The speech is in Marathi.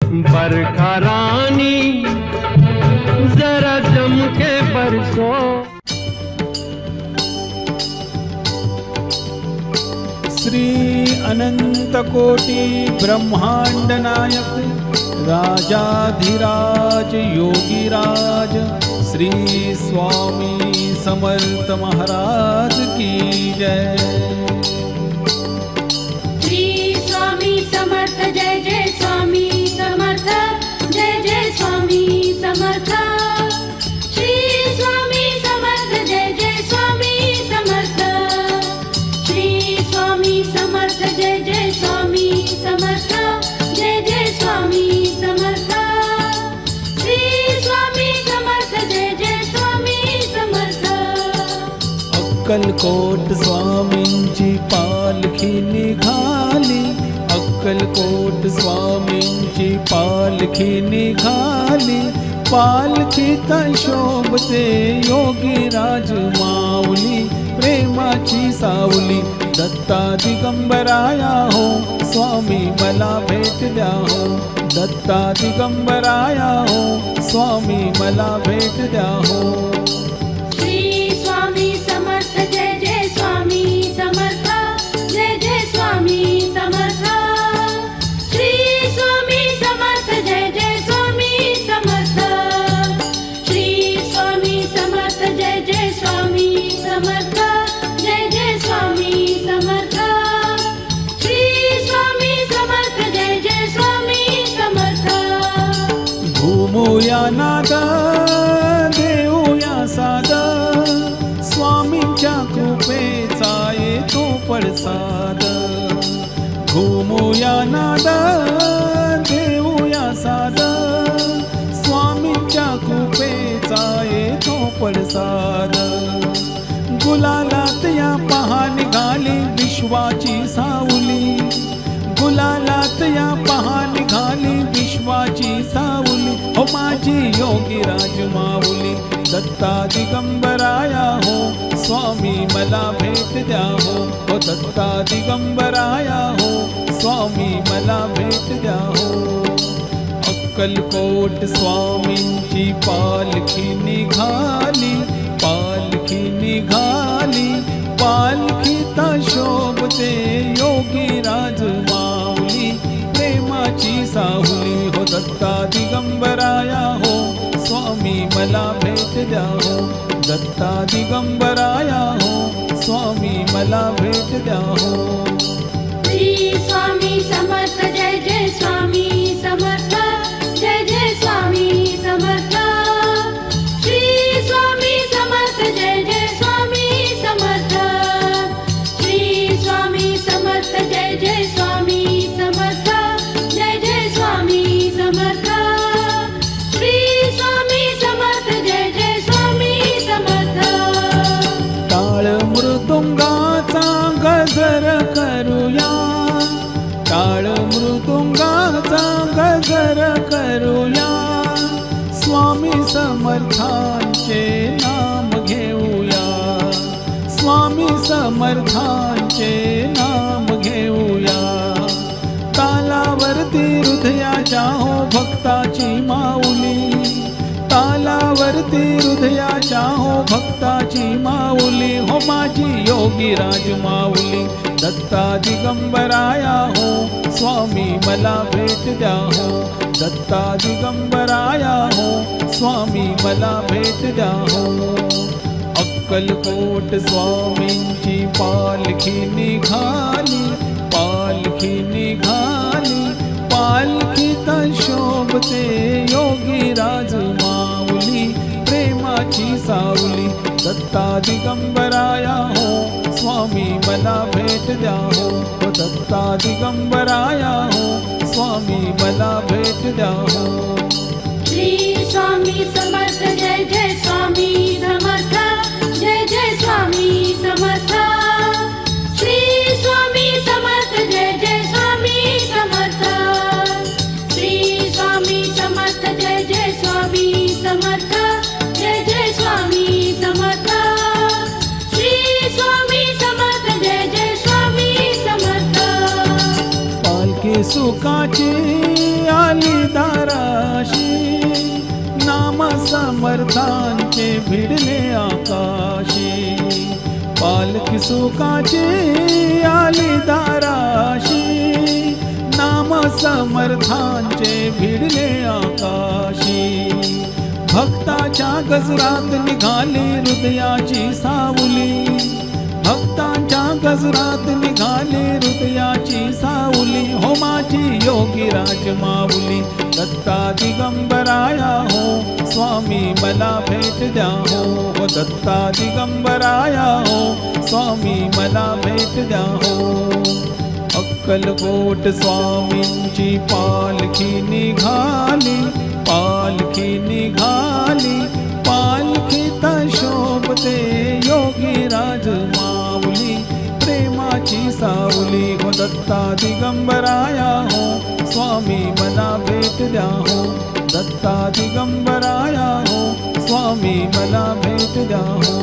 बरखा रानी जरा जम के बरसो। श्री अनंत कोटि ब्रह्मांड नायक राजाधिराज योगीराज श्री स्वामी समर्थ महाराज की जय। श्री स्वामी समर्थ जय जय स्वामी समर्थ जय जय स्वामी समर्थ। श्री स्वामी समर्थ जय जय स्वामी समर्थ। श्री स्वामी समर्थ जय जय स्वामी समर्थ जय जय स्वामी समर्थ। श्री स्वामी समर्थ जय जय स्वामी समर्थ। अक्कलकोट स्वामींची पालखी निघाली, अक्कलकोट स्वामींची पालखी निघाली, पालखीत शोभते योगीराज माऊली, प्रेमाची सावली दत्ता दिगंबराया हो, स्वामी मला भेट द्या हो, दत्ता दिगंबराया हो, स्वामी मला भेट द्या हो। श्री स्वामी समर्थ जय जय स्वामी समर्थ जय जय स्वामी समर्थ। श्री स्वामी समर्थ जय जय स्वामी समर्थ। श्री स्वामी समर्थ जय जय स्वामी समर्थ जय जय स्वामी समर्थ। श्री स्वामी समर्थ जय जय स्वामी समर्थ। घुमूया नाद देऊया साद, स्वामींच्या कृपेचा येतो पडसाद। घुमूया नाद देऊया साद, स्वामींच्या कृपेचा येतो पडसाद। गुलालात या पहा निघाली विश्वाची सावली, गुलालात या पहा निघाली विश्वाची सावली, हो माझी योगीराज माऊली दत्ता दिगंबराया हो, स्वामी मला भेट द्या हो, हो दत्ता दिगंबराया हो, स्वामी मला भेट द्या हो। अक्कलकोट स्वामींची पालखी निघाली, पालखी निघाली, पालखीत शोभते योगीराज माऊली, प्रेमाची सावली हो दत्ता दिगंबराया हो, स्वामी मला भेट द्या हो, दत्ता दिगंबराया हो, स्वामी मला भेट द्या हो। श्री स्वामी समर्थ जय जय स्वामी समर्थ जय जय स्वामी समर्थ। श्री स्वामी समर्थ जय जय स्वामी समर्थ। श्री स्वामी समर्थ जय जय स्वामी समर्थ जय जय स्वामी समर्थ। श्री स्वामी समर्थ जय जय स्वामी समर्थ। टाळ मृदुंगाचा गजर करूया, टाळ मृदुंगाचा गजर करूया, स्वामी समर्थांचे नाम घेऊया, स्वामी समर्थांचे नाम घेऊया। तालावरती हृदयाच्या हो भक्ताची माऊली, तालावरती हृदयाच्या हो भक्ताची माऊली, हो माझी योगीराज माऊली दत्ता दिगंबराया हो, स्वामी मला भेट द्या हो, दत्ता दिगंबराया हो, स्वामी मला भेट द्या हो। अक्कलकोट स्वामींची पालखी निघाली, पालखी निघाली, पालखीत शोभते योगीराज माऊली, प्रेमाची सावली दत्ता दिगंबराया हो, स्वामी मला भेट द्या हो, दत्ता दिगंबराया हो, स्वामी मला भेट द्या हो। श्री स्वामी समर्थ जय जय स्वामी समर्थ जय जय स्वामी समर्थ। श्री स्वामी समर्थ जय जय स्वामी समर्थ। श्री स्वामी समर्थ जय जय स्वामी समर्थ जय जय स्वामी समर्थ। श्री स्वामी समर्थ जय जय स्वामी समर्थ। पालखी सुखाची आली दाराशी, नाम समर्थांचे भिडले आकाशी, पालखी सुखाची आली दाराशी, नाम समर्थांचे भिडले आकाशी, भक्ताच्या गजरात निघाली हृदयाची सावली, भक्तांच्या गजरात निघाली हृदयाची सावली, हो माझी योगीराज माऊली, दत्ता दिगंबराया हो स्वामी मला भेट द्या हो, दत्ता दिगंबराया हो स्वामी मला भेट द्या हो। अक्कलकोट स्वामींची पालखी निघाली, पालखी निघाली, पालखीत शोभते योगीराज माऊली, प्रेमाची सावली, हो दत्ता दिगंबराया हो स्वामी मला भेट द्या हो, दत्ता दिगंबराया हो स्वामी मला भेट द्या हो।